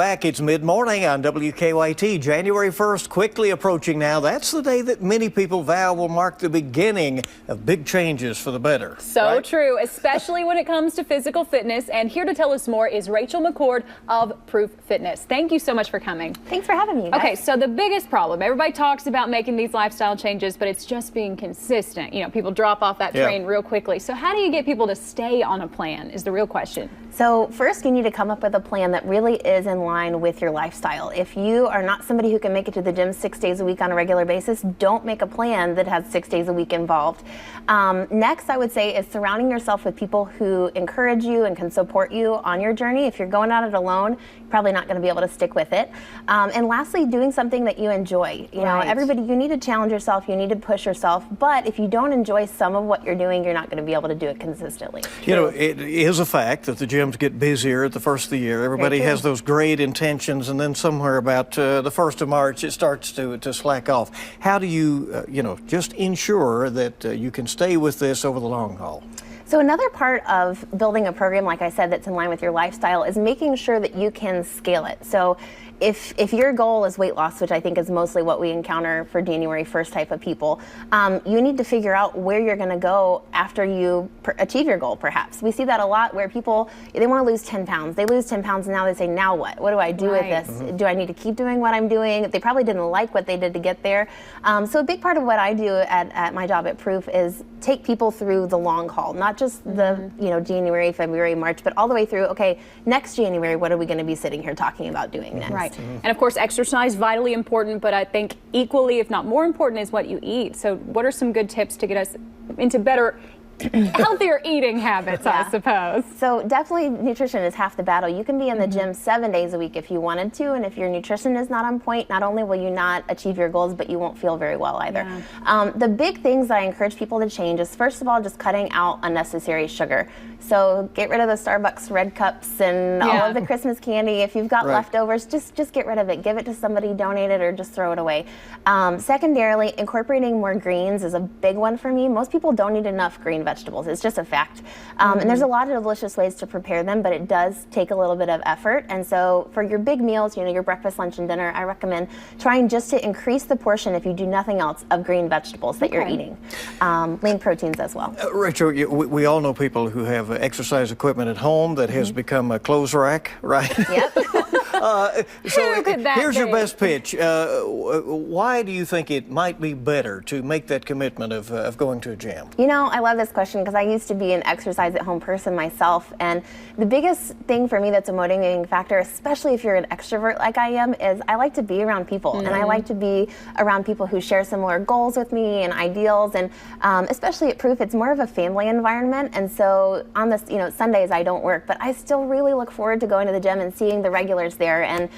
Back, it's mid-morning on WKYT. January 1st, quickly approaching now. That's the day that many people vow will mark the beginning of big changes for the better. So right? true, especially when it comes to physical fitness. And here to tell us more is Rachel McCord of Proof Fitness. Thank you so much for coming. Thanks for having me. Okay, so the biggest problem, everybody talks about making these lifestyle changes, but it's just being consistent. You know, people drop off that train real quickly. So how do you get people to stay on a plan is the real question. So first, you need to come up with a plan that really is in line with your lifestyle. If you are not somebody who can make it to the gym 6 days a week on a regular basis, don't make a plan that has 6 days a week involved. Next, I would say is surrounding yourself with people who encourage you and can support you on your journey. If you're going at it alone, you're probably not going to be able to stick with it. And lastly, doing something that you enjoy. You know, everybody, you need to challenge yourself, you need to push yourself, but if you don't enjoy some of what you're doing, you're not going to be able to do it consistently. You know, it is a fact that the gyms get busier at the first of the year. Everybody has those great intentions, and then somewhere about the 1st of March, it starts to slack off. How do you, you know, just ensure that you can stay with this over the long haul? So another part of building a program, like I said, that's in line with your lifestyle is making sure that you can scale it. So if your goal is weight loss, which I think is mostly what we encounter for January 1st type of people, you need to figure out where you're going to go after you achieve your goal, perhaps. We see that a lot where people, they want to lose 10 pounds. They lose 10 pounds and now they say, now what? What do I do with this? Do I need to keep doing what I'm doing? They probably didn't like what they did to get there. So a big part of what I do at my job at Proof is take people through the long haul, not just the January, February, March, but all the way through, okay, next January, what are we going to be sitting here talking about doing next? Right. And of course, exercise, vitally important, but I think equally, if not more important, is what you eat. So what are some good tips to get us into better, healthier eating habits, I suppose? So definitely nutrition is half the battle. You can be in the gym 7 days a week if you wanted to, and if your nutrition is not on point, not only will you not achieve your goals, but you won't feel very well either. The big things that I encourage people to change is, first of all, just cutting out unnecessary sugar. So get rid of the Starbucks red cups and all of the Christmas candy. If you've got leftovers, just get rid of it. Give it to somebody, donate it, or just throw it away. Secondarily, incorporating more greens is a big one for me. Most people don't eat enough green vegetables. It's just a fact. And there's a lot of delicious ways to prepare them, but it does take a little bit of effort. And so for your big meals, you know, your breakfast, lunch, and dinner, I recommend trying just to increase the portion, if you do nothing else, of green vegetables that you're eating. Lean proteins as well. Rachel, we all know people who have exercise equipment at home that has become a clothes rack, right? Yep. So here's your best pitch. Why do you think it might be better to make that commitment of going to a gym? You know, I love this question because I used to be an exercise at home person myself, and the biggest thing for me that's a motivating factor, especially if you're an extrovert like I am, is I like to be around people, and I like to be around people who share similar goals with me and ideals, and especially at Proof, it's more of a family environment, and so on this, Sundays I don't work, but I still really look forward to going to the gym and seeing the regulars there, and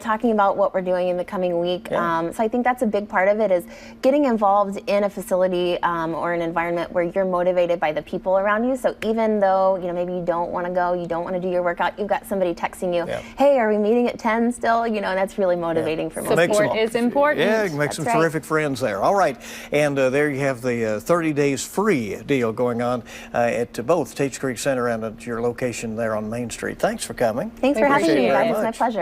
talking about what we're doing in the coming week. So I think that's a big part of it, is getting involved in a facility or an environment where you're motivated by the people around you. So even though maybe you don't want to go, you don't want to do your workout, you've got somebody texting you, hey, are we meeting at 10 still? And that's really motivating for most people. Support is important. Yeah, you can make some terrific friends there. All right, and there you have the 30 days free deal going on at both Tates Creek Center and at your location there on Main Street. Thanks for coming. Thanks for having me, guys. It's my pleasure.